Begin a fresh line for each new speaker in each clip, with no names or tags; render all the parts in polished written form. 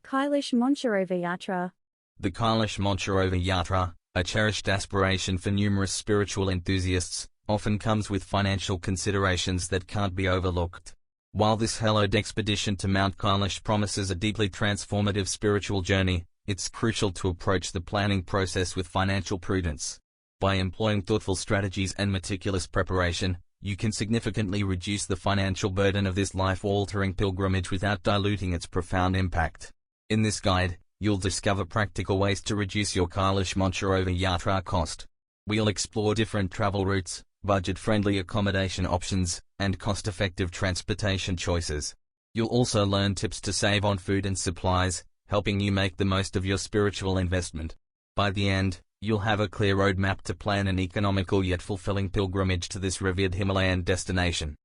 Kailash Mansarovar Yatra.
The Kailash Mansarovar Yatra, a cherished aspiration for numerous spiritual enthusiasts, often comes with financial considerations that can't be overlooked. While this hallowed expedition to Mount Kailash promises a deeply transformative spiritual journey, it's crucial to approach the planning process with financial prudence. By employing thoughtful strategies and meticulous preparation, you can significantly reduce the financial burden of this life-altering pilgrimage without diluting its profound impact. In this guide, you'll discover practical ways to reduce your Kailash Mansarovar Yatra cost. We'll explore different travel routes, budget-friendly accommodation options, and cost-effective transportation choices. You'll also learn tips to save on food and supplies, helping you make the most of your spiritual investment. By the end, you'll have a clear roadmap to plan an economical yet fulfilling pilgrimage to this revered Himalayan destination.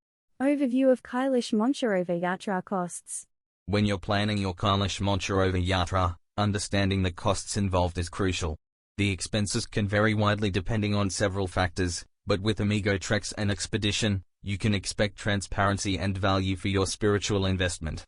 Overview of Kailash Mansarovar Yatra costs.
When you're planning your Kailash Mansarovar Yatra, understanding the costs involved is crucial. The expenses can vary widely depending on several factors, but with Amigo Treks and Expedition, you can expect transparency and value for your spiritual investment.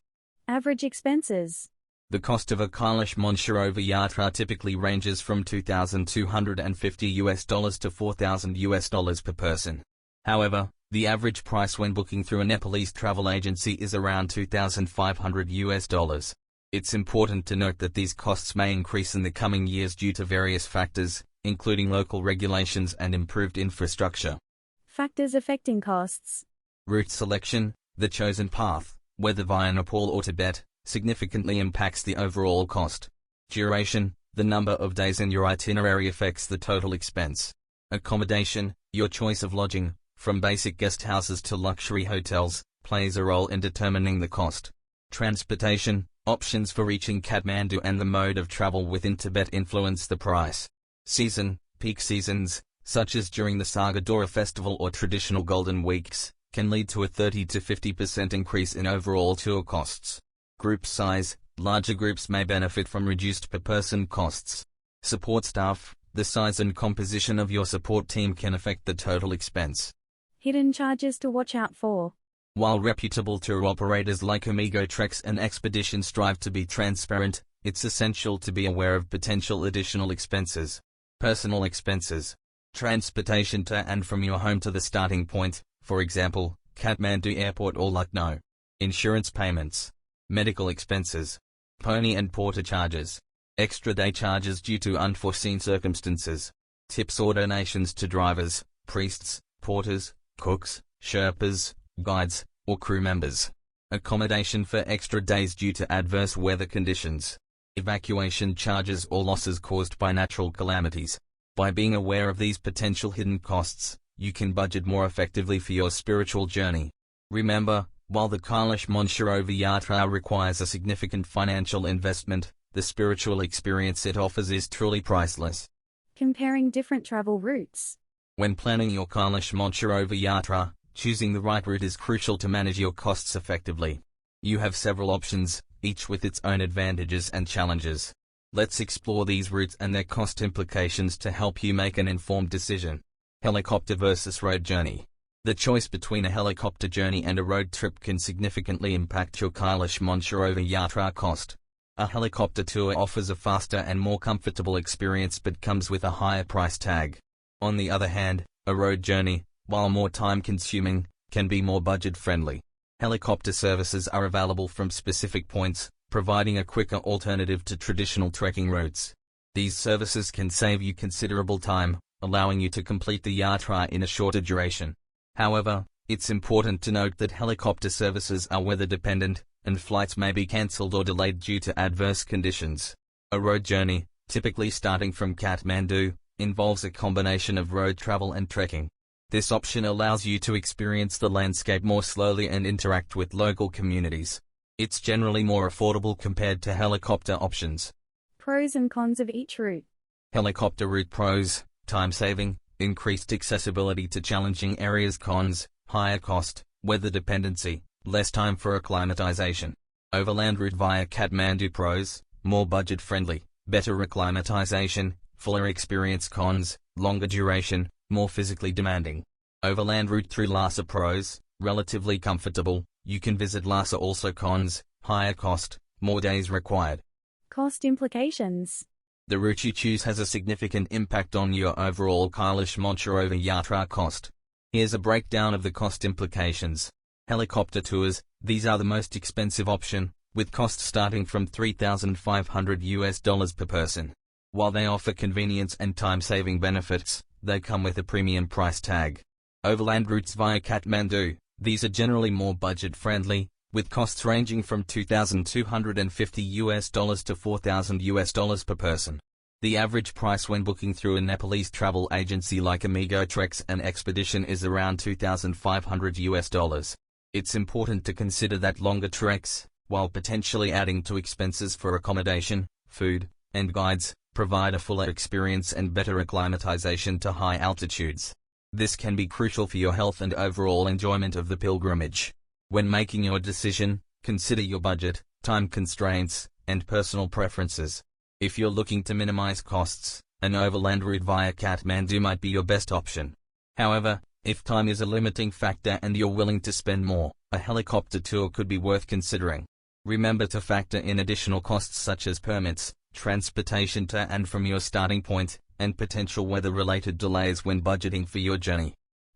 Average expenses.
The cost of a Kailash Mansarovar Yatra typically ranges from $2,250 to $4,000 per person. However, the average price when booking through a Nepalese travel agency is around $2,500. It's important to note that these costs may increase in the coming years due to various factors, including local regulations and improved infrastructure.
Factors affecting costs.
Route selection, the chosen path, whether via Nepal or Tibet, significantly impacts the overall cost. Duration, the number of days in your itinerary affects the total expense. Accommodation, your choice of lodging, from basic guest houses to luxury hotels, plays a role in determining the cost. Transportation, options for reaching Kathmandu and the mode of travel within Tibet influence the price. Season, peak seasons, such as during the Sagadora festival or traditional golden weeks, can lead to a 30 to 50% increase in overall tour costs. Group size, larger groups may benefit from reduced per-person costs. Support staff, the size and composition of your support team can affect the total expense.
Hidden charges to watch out for.
While reputable tour operators like Amigo Treks and Expedition strive to be transparent, it's essential to be aware of potential additional expenses. Personal expenses. Transportation to and from your home to the starting point, for example, Kathmandu Airport or Lucknow. Insurance payments. Medical expenses. Pony and porter charges. Extra day charges due to unforeseen circumstances. Tips or donations to drivers, priests, porters, cooks, Sherpas, guides, or crew members. Accommodation for extra days due to adverse weather conditions. Evacuation charges or losses caused by natural calamities. By being aware of these potential hidden costs, you can budget more effectively for your spiritual journey. Remember, while the Kailash Mansarovar Yatra requires a significant financial investment, the spiritual experience it offers is truly priceless.
Comparing different travel routes.
When planning your Kailash Mansarovar Yatra, choosing the right route is crucial to manage your costs effectively. You have several options, each with its own advantages and challenges. Let's explore these routes and their cost implications to help you make an informed decision. Helicopter versus road journey. The choice between a helicopter journey and a road trip can significantly impact your Kailash Mansarovar Yatra cost. A helicopter tour offers a faster and more comfortable experience but comes with a higher price tag. On the other hand, a road journey, while more time-consuming, can be more budget-friendly. Helicopter services are available from specific points, providing a quicker alternative to traditional trekking routes. These services can save you considerable time, allowing you to complete the yatra in a shorter duration. However, it's important to note that helicopter services are weather-dependent, and flights may be cancelled or delayed due to adverse conditions. A road journey, typically starting from Kathmandu, involves a combination of road travel and trekking. This option allows you to experience the landscape more slowly and interact with local communities. It's generally more affordable compared to helicopter options.
Pros and cons of each route.
Helicopter route pros: time saving, increased accessibility to challenging areas. Cons: higher cost, weather dependency, less time for acclimatization. Overland route via Kathmandu pros: more budget friendly, better acclimatization, fuller experience. Cons: longer duration, more physically demanding. Overland route through Lhasa pros: relatively comfortable, you can visit Lhasa. Also cons: higher cost, more days required.
Cost implications.
The route you choose has a significant impact on your overall Kailash Mansarovar Yatra cost. Here's a breakdown of the cost implications. Helicopter tours, these are the most expensive option, with costs starting from $3,500 per person. While they offer convenience and time-saving benefits, they come with a premium price tag. Overland routes via Kathmandu, these are generally more budget-friendly, with costs ranging from $2,250 to $4,000 per person. The average price when booking through a Nepalese travel agency like Amigo Treks and Expedition is around $2,500. It's important to consider that longer treks, while potentially adding to expenses for accommodation, food, and guides, provide a fuller experience and better acclimatization to high altitudes. This can be crucial for your health and overall enjoyment of the pilgrimage. When making your decision, consider your budget, time constraints, and personal preferences. If you're looking to minimize costs, an overland route via Kathmandu might be your best option. However, if time is a limiting factor and you're willing to spend more, a helicopter tour could be worth considering. Remember to factor in additional costs such as permits, transportation to and from your starting point, and potential weather-related delays when budgeting for your journey.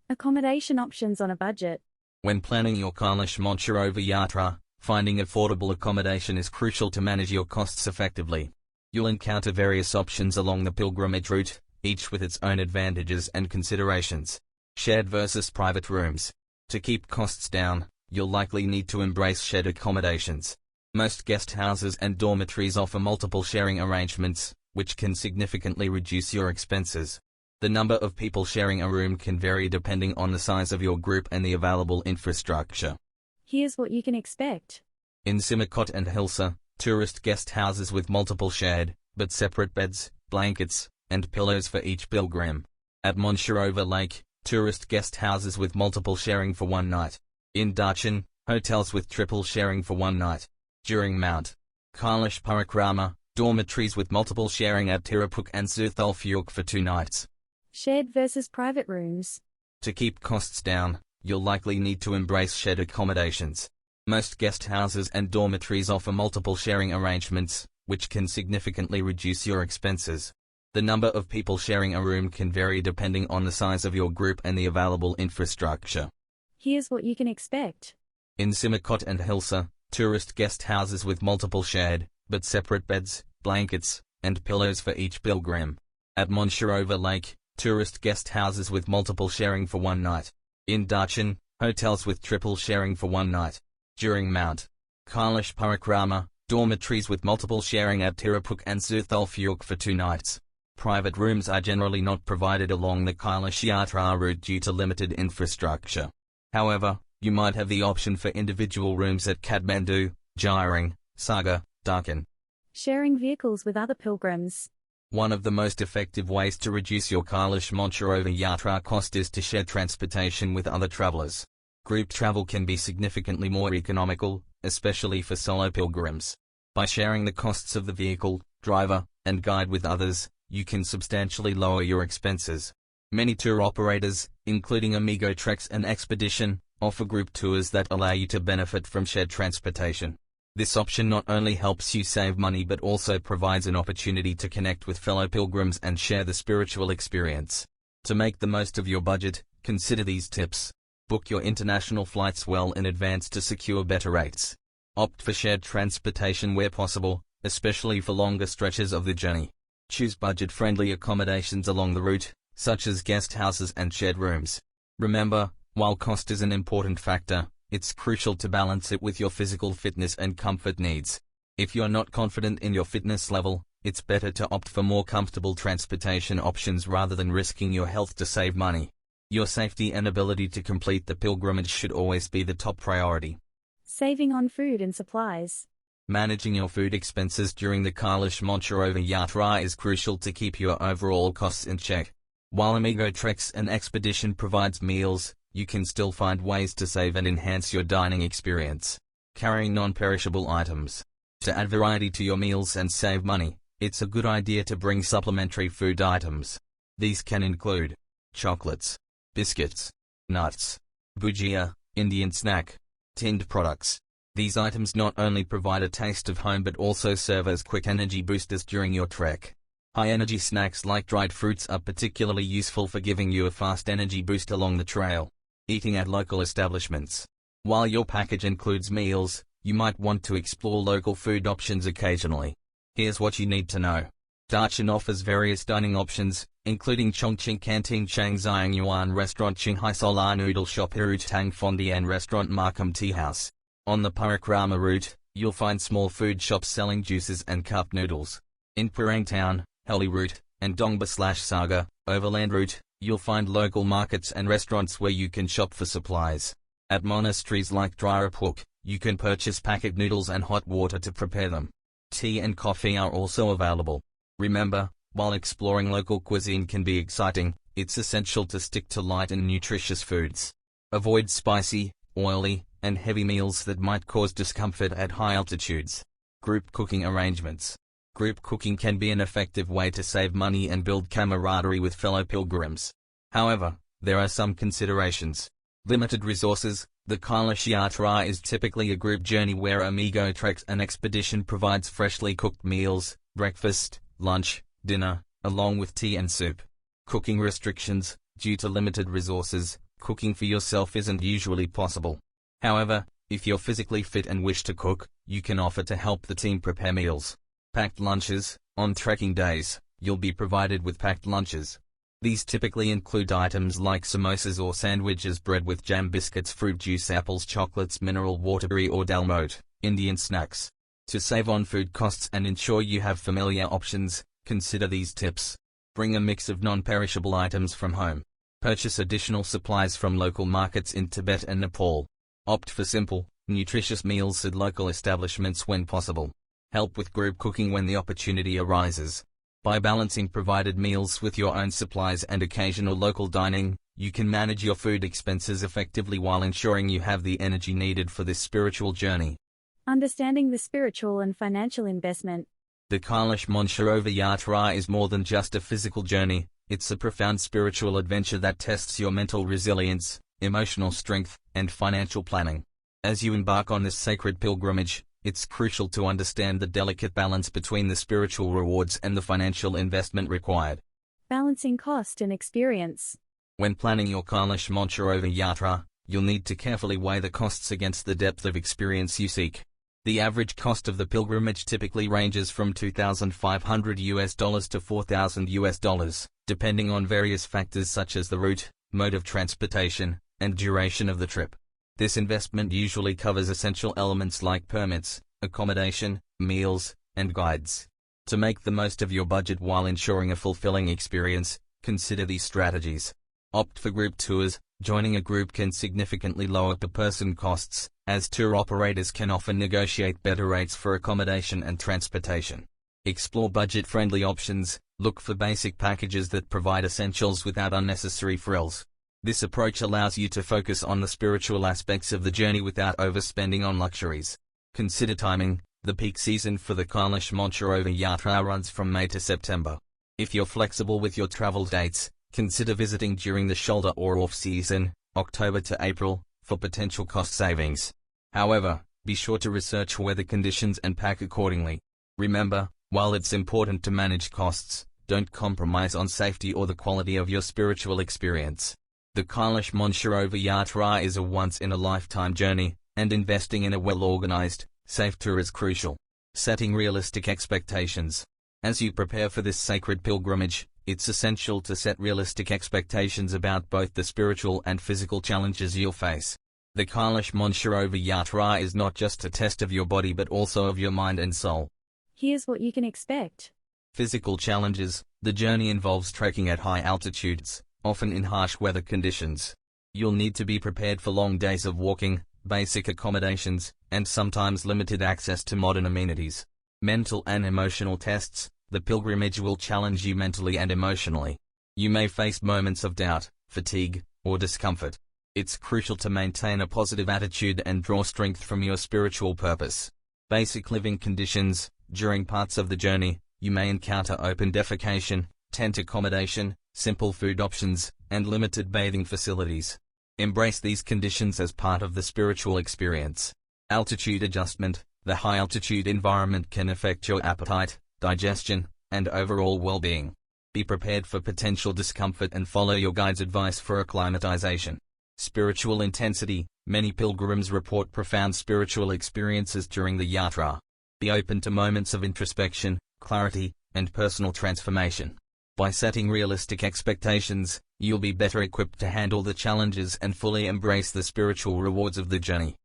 Accommodation options on a budget.
When planning your Kailash Mansarovar Yatra, finding affordable accommodation is crucial to manage your costs effectively. You'll encounter various options along the pilgrimage route, each with its own advantages and considerations. Shared versus private rooms. To keep costs down, you'll likely need to embrace shared accommodations. Most guest houses and dormitories offer multiple sharing arrangements, which can significantly reduce your expenses. The number of people sharing a room can vary depending on the size of your group and the available infrastructure.
Here's what you can expect.
In Simikot and Hilsa, tourist guest houses with multiple shared, but separate beds, blankets, and pillows for each pilgrim. At Mansarovar Lake, tourist guest houses with multiple sharing for one night. In Darchan, hotels with triple sharing for one night. During Mount Kailash Parikrama, dormitories with multiple sharing at Tirupuk and Zuthalfjord for 2 nights.
Shared versus private rooms.
To keep costs down, you'll likely need to embrace shared accommodations. Most guest houses and dormitories offer multiple sharing arrangements, which can significantly reduce your expenses. The number of people sharing a room can vary depending on the size of your group and the available infrastructure.
Here's what you can expect.
In Simikot and Hilsa, tourist guest houses with multiple shared, but separate beds, blankets, and pillows for each pilgrim. At Mansarovar Lake, tourist guest houses with multiple sharing for one night. In Darchan, hotels with triple sharing for one night. During Mount Kailash Parikrama, dormitories with multiple sharing at Tirupuk and Zuthalfjord for 2 nights. Private rooms are generally not provided along the Kailash Yatra route due to limited infrastructure. However, you might have the option for individual rooms at Kathmandu, Jirang, Sagar, Darchan.
Sharing vehicles with other pilgrims.
One of the most effective ways to reduce your Kailash Mansarovar Yatra cost is to share transportation with other travelers. Group travel can be significantly more economical, especially for solo pilgrims. By sharing the costs of the vehicle, driver, and guide with others, you can substantially lower your expenses. Many tour operators, including Amigo Treks and Expedition, offer group tours that allow you to benefit from shared transportation. This option not only helps you save money but also provides an opportunity to connect with fellow pilgrims and share the spiritual experience. To make the most of your budget, consider these tips. Book your international flights well in advance to secure better rates. Opt for shared transportation where possible, especially for longer stretches of the journey. Choose budget-friendly accommodations along the route, such as guest houses and shared rooms. Remember, while cost is an important factor, it's crucial to balance it with your physical fitness and comfort needs. If you're not confident in your fitness level, it's better to opt for more comfortable transportation options rather than risking your health to save money. Your safety and ability to complete the pilgrimage should always be the top priority.
Saving on food and supplies.
Managing your food expenses during the Kailash Mansarovar Yatra is crucial to keep your overall costs in check. While Amigo Treks and Expedition provides meals, you can still find ways to save and enhance your dining experience. Carrying non-perishable items. To add variety to your meals and save money, it's a good idea to bring supplementary food items. These can include chocolates, biscuits, nuts, bhujia, Indian snack, tinned products, These items not only provide a taste of home but also serve as quick energy boosters during your trek. High-energy snacks like dried fruits are particularly useful for giving you a fast energy boost along the trail. Eating at local establishments. While your package includes meals, you might want to explore local food options occasionally. Here's what you need to know. Dachin offers various dining options, including Chongqing Canteen, Changjiang Yuan Restaurant, Qinghai Solar Noodle Shop, Irutang Fondian Restaurant, Markham Tea House. On the Parikrama route, you'll find small food shops selling juices and cup noodles. In Parang Town, Heli route, and Dongba/Saga, Overland route, you'll find local markets and restaurants where you can shop for supplies. At monasteries like Dryapuk, you can purchase packet noodles and hot water to prepare them. Tea and coffee are also available. Remember, while exploring local cuisine can be exciting, it's essential to stick to light and nutritious foods. Avoid spicy, oily, and heavy meals that might cause discomfort at high altitudes. Group cooking arrangements. Group cooking can be an effective way to save money and build camaraderie with fellow pilgrims. However, there are some considerations. Limited resources. The Kailash Yatra is typically a group journey where Amigo Treks and Expedition provides freshly cooked meals, breakfast, lunch, dinner, along with tea and soup. Cooking restrictions. Due to limited resources, cooking for yourself isn't usually possible. However, if you're physically fit and wish to cook, you can offer to help the team prepare meals. Packed lunches. On trekking days, you'll be provided with packed lunches. These typically include items like samosas or sandwiches, bread with jam, biscuits, fruit juice, apples, chocolates, mineral water, or dalmote, Indian snacks. To save on food costs and ensure you have familiar options, consider these tips. Bring a mix of non-perishable items from home. Purchase additional supplies from local markets in Tibet and Nepal. Opt for simple, nutritious meals at local establishments when possible. Help with group cooking when the opportunity arises. By balancing provided meals with your own supplies and occasional local dining, you can manage your food expenses effectively while ensuring you have the energy needed for this spiritual journey.
Understanding the spiritual and financial investment.
The Kailash Mansarovar Yatra is more than just a physical journey, it's a profound spiritual adventure that tests your mental resilience, emotional strength, and financial planning. As you embark on this sacred pilgrimage, it's crucial to understand the delicate balance between the spiritual rewards and the financial investment required.
Balancing cost and experience.
When planning your Kailash Mansarovar Yatra, you'll need to carefully weigh the costs against the depth of experience you seek. The average cost of the pilgrimage typically ranges from $2,500 to $4,000, depending on various factors such as the route, mode of transportation, and duration of the trip. This investment usually covers essential elements like permits, accommodation, meals, and guides. To make the most of your budget while ensuring a fulfilling experience, consider these strategies. Opt for group tours. Joining a group can significantly lower per-person costs, as tour operators can often negotiate better rates for accommodation and transportation. Explore budget-friendly options. Look for basic packages that provide essentials without unnecessary frills. This approach allows you to focus on the spiritual aspects of the journey without overspending on luxuries. Consider timing. The peak season for the Kailash Mansarovar Yatra runs from May to September. If you're flexible with your travel dates, consider visiting during the shoulder or off-season, October to April, for potential cost savings. However, be sure to research weather conditions and pack accordingly. Remember, while it's important to manage costs, don't compromise on safety or the quality of your spiritual experience. The Kailash Mansarovar Yatra is a once-in-a-lifetime journey, and investing in a well-organized, safe tour is crucial. Setting realistic expectations. As you prepare for this sacred pilgrimage, it's essential to set realistic expectations about both the spiritual and physical challenges you'll face. The Kailash Mansarovar Yatra is not just a test of your body but also of your mind and soul.
Here's what you can expect.
Physical challenges. The journey involves trekking at high altitudes, often in harsh weather conditions. You'll need to be prepared for long days of walking, basic accommodations, and sometimes limited access to modern amenities. Mental and emotional tests. The pilgrimage will challenge you mentally and emotionally. You may face moments of doubt, fatigue, or discomfort. It's crucial to maintain a positive attitude and draw strength from your spiritual purpose. Basic living conditions. During parts of the journey, you may encounter open defecation, tent accommodation, simple food options, and limited bathing facilities. Embrace these conditions as part of the spiritual experience. Altitude adjustment. The high-altitude environment can affect your appetite, digestion, and overall well-being. Be prepared for potential discomfort and follow your guide's advice for acclimatization. Spiritual intensity. Many pilgrims report profound spiritual experiences during the yatra. Be open to moments of introspection, clarity, and personal transformation. By setting realistic expectations, you'll be better equipped to handle the challenges and fully embrace the spiritual rewards of the journey.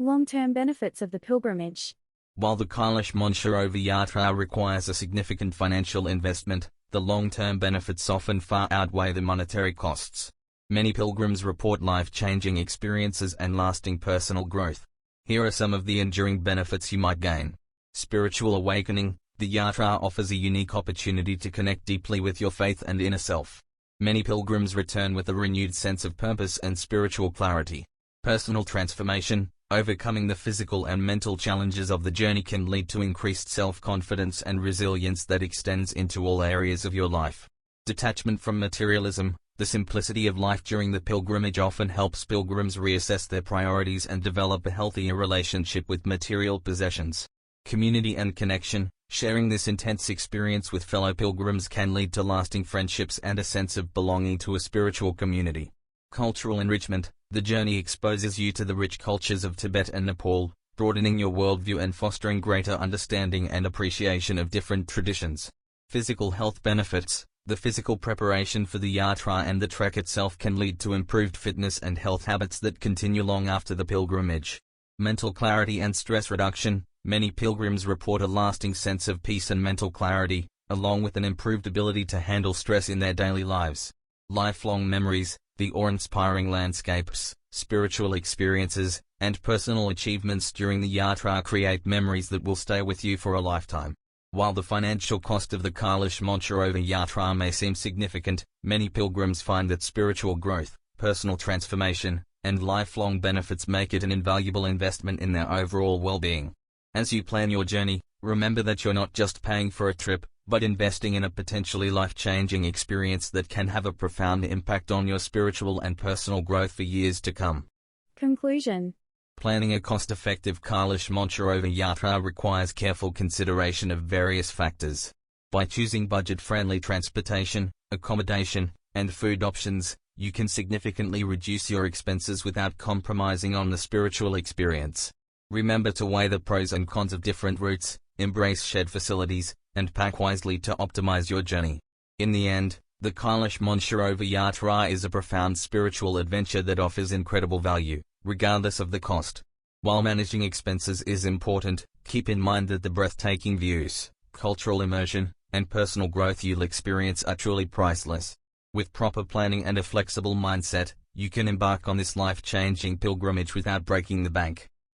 Long-term benefits of the pilgrimage.
While the Kailash Mansarovar Yatra requires a significant financial investment, the long-term benefits often far outweigh the monetary costs. Many pilgrims report life-changing experiences and lasting personal growth. Here are some of the enduring benefits you might gain. Spiritual awakening. The yatra offers a unique opportunity to connect deeply with your faith and inner self. Many pilgrims return with a renewed sense of purpose and spiritual clarity. Personal transformation. Overcoming the physical and mental challenges of the journey can lead to increased self-confidence and resilience that extends into all areas of your life. Detachment from materialism. The simplicity of life during the pilgrimage often helps pilgrims reassess their priorities and develop a healthier relationship with material possessions. Community and connection. Sharing this intense experience with fellow pilgrims can lead to lasting friendships and a sense of belonging to a spiritual community. Cultural enrichment. The journey exposes you to the rich cultures of Tibet and Nepal, broadening your worldview and fostering greater understanding and appreciation of different traditions. Physical health benefits. The physical preparation for the yatra and the trek itself can lead to improved fitness and health habits that continue long after the pilgrimage. Mental clarity and stress reduction. Many pilgrims report a lasting sense of peace and mental clarity, along with an improved ability to handle stress in their daily lives. Lifelong memories. The awe-inspiring landscapes, spiritual experiences, and personal achievements during the yatra create memories that will stay with you for a lifetime. While the financial cost of the Kailash Mansarovar Yatra may seem significant, many pilgrims find that spiritual growth, personal transformation, and lifelong benefits make it an invaluable investment in their overall well-being. As you plan your journey, remember that you're not just paying for a trip, but investing in a potentially life-changing experience that can have a profound impact on your spiritual and personal growth for years to come.
Conclusion.
Planning a cost-effective Kailash Mansarovar Yatra requires careful consideration of various factors. By choosing budget-friendly transportation, accommodation, and food options, you can significantly reduce your expenses without compromising on the spiritual experience. Remember to weigh the pros and cons of different routes, embrace shared facilities, and pack wisely to optimize your journey. In the end, the Kailash Mansarovar Yatra is a profound spiritual adventure that offers incredible value, regardless of the cost. While managing expenses is important, keep in mind that the breathtaking views, cultural immersion, and personal growth you'll experience are truly priceless. With proper planning and a flexible mindset, you can embark on this life-changing pilgrimage without breaking the bank.